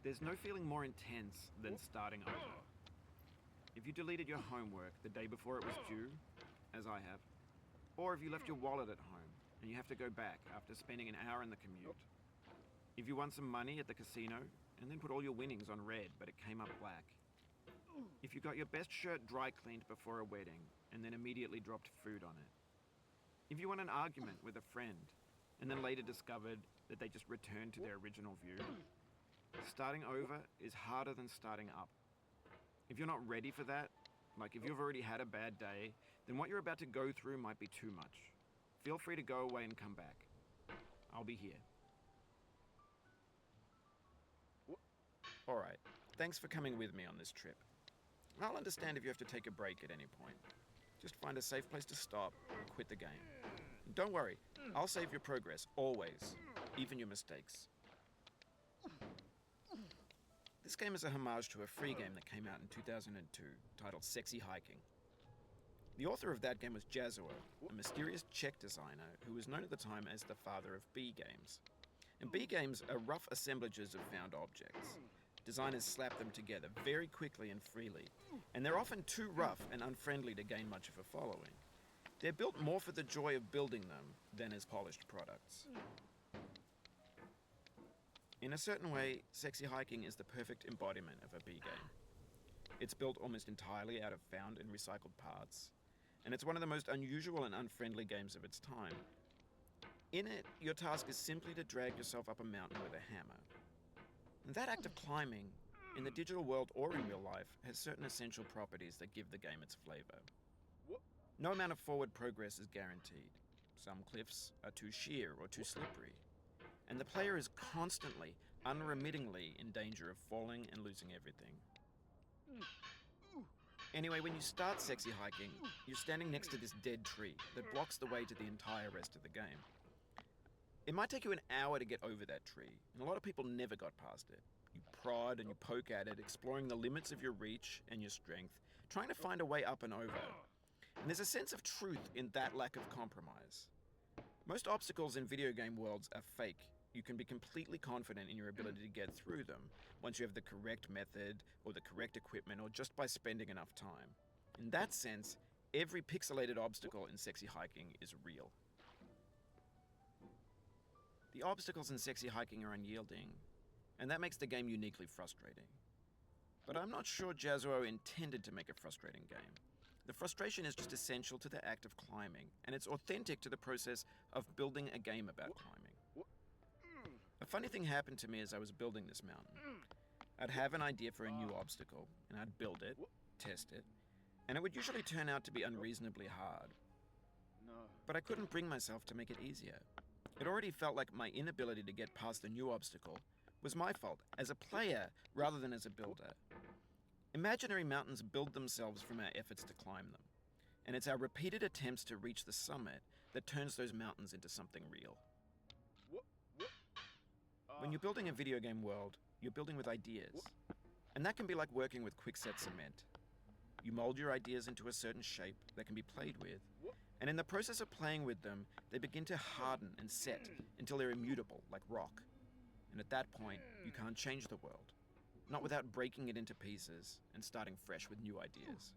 There's no feeling more intense than starting over. If you deleted your homework the day before it was due, as I have, or if you left your wallet at home and you have to go back after spending an hour in the commute. If you won some money at the casino and then put all your winnings on red but it came up black. If you got your best shirt dry cleaned before a wedding and then immediately dropped food on it. If you won an argument with a friend and then later discovered that they just returned to their original view. Starting over is harder than starting up. If you're not ready for that, like if you've already had a bad day, then what you're about to go through might be too much. Feel free to go away and come back. I'll be here. Alright, thanks for coming with me on this trip. I'll understand if you have to take a break at any point. Just find a safe place to stop and quit the game. And don't worry, I'll save your progress, always, even your mistakes. This game is a homage to a free game that came out in 2002, titled Sexy Hiking. The author of that game was Jazuo, a mysterious Czech designer who was known at the time as the father of B games. And B games are rough assemblages of found objects. Designers slap them together very quickly and freely, and they're often too rough and unfriendly to gain much of a following. They're built more for the joy of building them than as polished products. In a certain way, Sexy Hiking is the perfect embodiment of a B game. It's built almost entirely out of found and recycled parts, and it's one of the most unusual and unfriendly games of its time. In it, your task is simply to drag yourself up a mountain with a hammer. And that act of climbing, in the digital world or in real life, has certain essential properties that give the game its flavor. No amount of forward progress is guaranteed. Some cliffs are too sheer or too slippery. And the player is constantly, unremittingly in danger of falling and losing everything. Anyway, when you start Sexy Hiking, you're standing next to this dead tree that blocks the way to the entire rest of the game. It might take you an hour to get over that tree, and a lot of people never got past it. You prod and you poke at it, exploring the limits of your reach and your strength, trying to find a way up and over. And there's a sense of truth in that lack of compromise. Most obstacles in video game worlds are fake. You can be completely confident in your ability to get through them once you have the correct method or the correct equipment or just by spending enough time. In that sense, every pixelated obstacle in Sexy Hiking is real. The obstacles in Sexy Hiking are unyielding, and that makes the game uniquely frustrating. But I'm not sure Jazuo intended to make a frustrating game. The frustration is just essential to the act of climbing, and it's authentic to the process of building a game about climbing. A funny thing happened to me as I was building this mountain. I'd have an idea for a new obstacle, and I'd build it, test it, and it would usually turn out to be unreasonably hard. But I couldn't bring myself to make it easier. It already felt like my inability to get past the new obstacle was my fault as a player rather than as a builder. Imaginary mountains build themselves from our efforts to climb them, and it's our repeated attempts to reach the summit that turns those mountains into something real. When you're building a video game world, you're building with ideas, and that can be like working with quickset cement. You mold your ideas into a certain shape that can be played with, and in the process of playing with them, they begin to harden and set until they're immutable, like rock. And at that point, you can't change the world, not without breaking it into pieces and starting fresh with new ideas.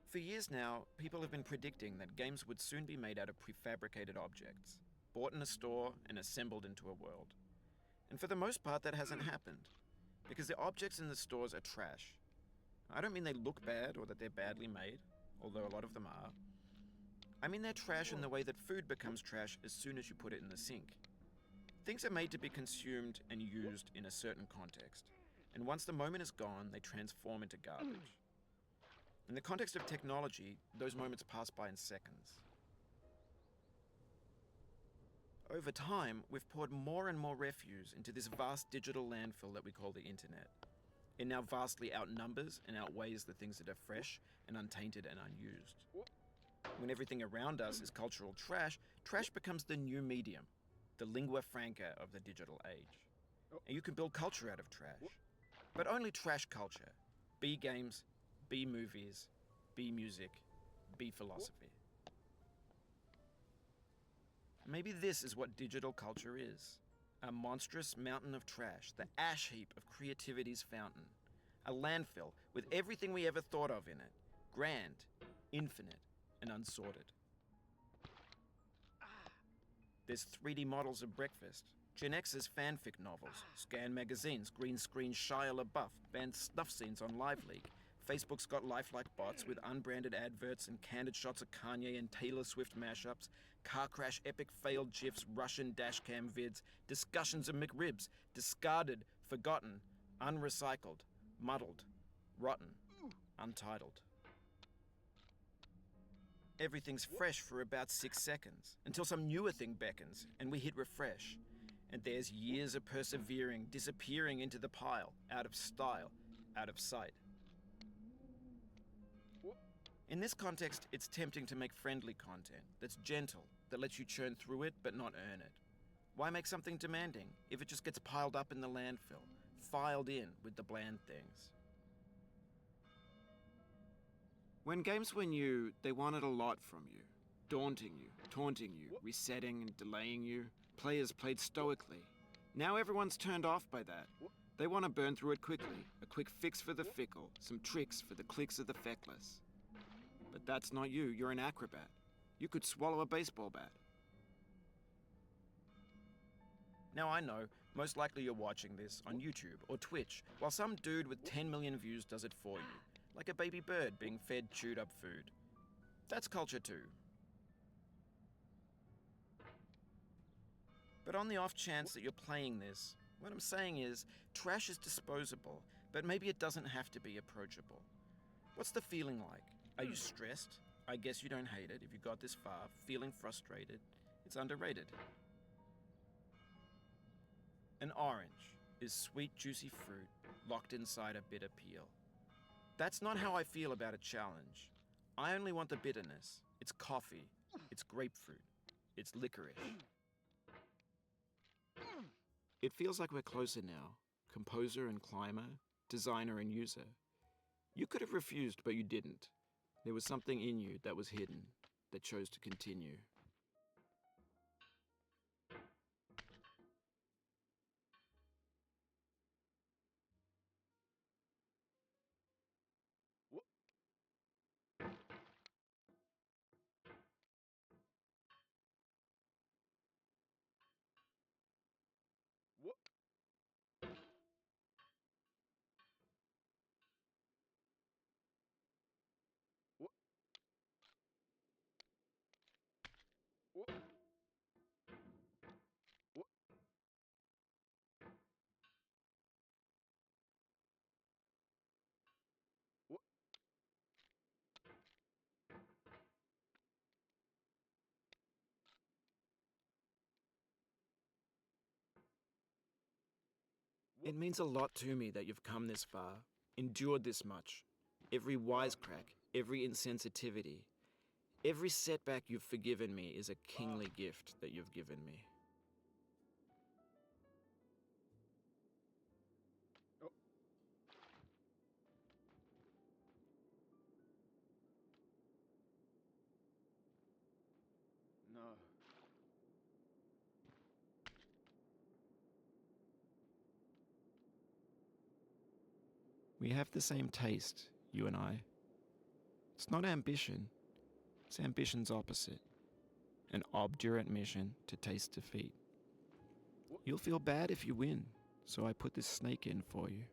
For years now, people have been predicting that games would soon be made out of prefabricated objects, bought in a store and assembled into a world. And for the most part, that hasn't happened, because the objects in the stores are trash. I don't mean they look bad or that they're badly made, although a lot of them are. I mean they're trash in the way that food becomes trash as soon as you put it in the sink. Things are made to be consumed and used in a certain context, and once the moment is gone, they transform into garbage. In the context of technology, those moments pass by in seconds. Over time, we've poured more and more refuse into this vast digital landfill that we call the internet. It now vastly outnumbers and outweighs the things that are fresh and untainted and unused. When everything around us is cultural trash, trash becomes the new medium, the lingua franca of the digital age. And you can build culture out of trash. But only trash culture. B games, B movies, B music, B philosophy. Maybe this is what digital culture is. A monstrous mountain of trash, the ash heap of creativity's fountain. A landfill with everything we ever thought of in it. Grand, infinite, and unsorted. There's 3D models of breakfast, Gen X's fanfic novels, scan magazines, green screen Shia LaBeouf, banned snuff scenes on Live Leak. Facebook's got lifelike bots with unbranded adverts and candid shots of Kanye and Taylor Swift mashups, car crash epic failed GIFs, Russian dashcam vids, discussions of McRibs, discarded, forgotten, unrecycled, muddled, rotten, untitled. Everything's fresh for about 6 seconds, until some newer thing beckons, and we hit refresh. And there's years of persevering, disappearing into the pile, out of style, out of sight. In this context, it's tempting to make friendly content that's gentle, that lets you churn through it but not earn it. Why make something demanding if it just gets piled up in the landfill, filed in with the bland things? When games were new, they wanted a lot from you. Daunting you, taunting you, resetting and delaying you. Players played stoically. Now everyone's turned off by that. They want to burn through it quickly. A quick fix for the fickle, some tricks for the clicks of the feckless. But that's not you, you're an acrobat. You could swallow a baseball bat. Now I know, most likely you're watching this on YouTube or Twitch, while some dude with 10 million views does it for you, like a baby bird being fed chewed up food. That's culture too. But on the off chance that you're playing this, what I'm saying is, trash is disposable, but maybe it doesn't have to be approachable. What's the feeling like? Are you stressed? I guess you don't hate it if you got this far. Feeling frustrated? It's underrated. An orange is sweet, juicy fruit locked inside a bitter peel. That's not how I feel about a challenge. I only want the bitterness. It's coffee. It's grapefruit. It's licorice. It feels like we're closer now. Composer and climber, designer and user. You could have refused, but you didn't. There was something in you that was hidden, that chose to continue. It means a lot to me that you've come this far, endured this much. Every wisecrack, every insensitivity, every setback you've forgiven me is a kingly gift that you've given me. No. We have the same taste, you and I. It's not ambition, it's ambition's opposite. An obdurate mission to taste defeat. You'll feel bad if you win, so I put this snake in for you.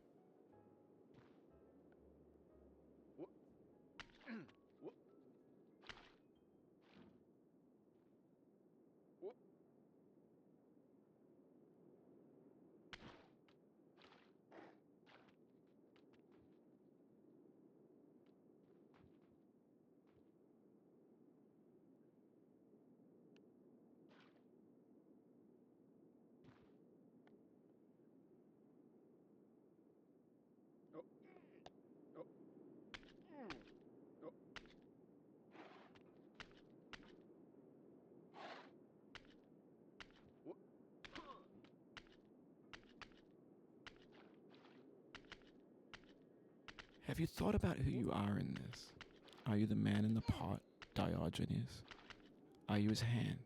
Have you thought about who you are in this? Are you the man in the pot, Diogenes? Are you his hand?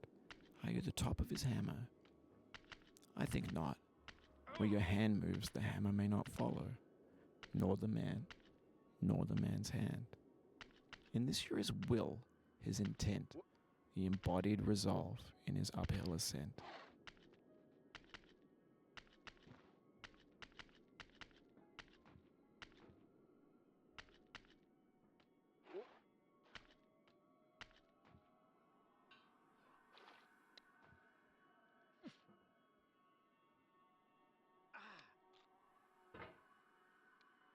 Are you the top of his hammer? I think not. Where your hand moves, the hammer may not follow, nor the man, nor the man's hand. In this here is will, his intent, the embodied resolve in his uphill ascent.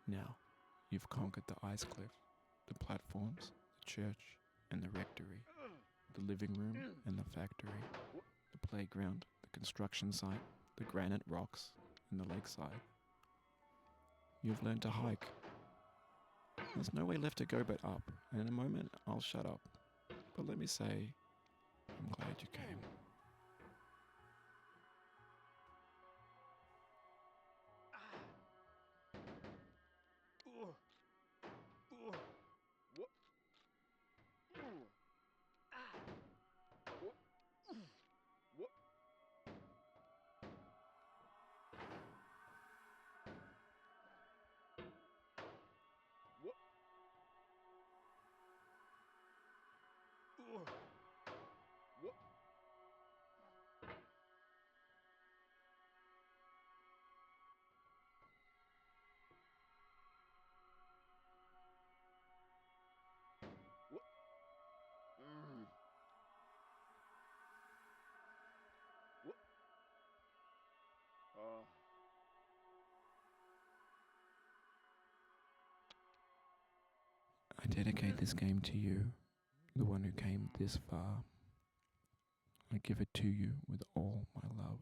Now, you've conquered the ice cliff, the platforms, the church, and the rectory, the living room and the factory, the playground, the construction site, the granite rocks, and the lakeside. You've learned to hike. There's no way left to go but up, and in a moment I'll shut up. But let me say, I'm glad you came. I dedicate this game to you, the one who came this far. I give it to you with all my love.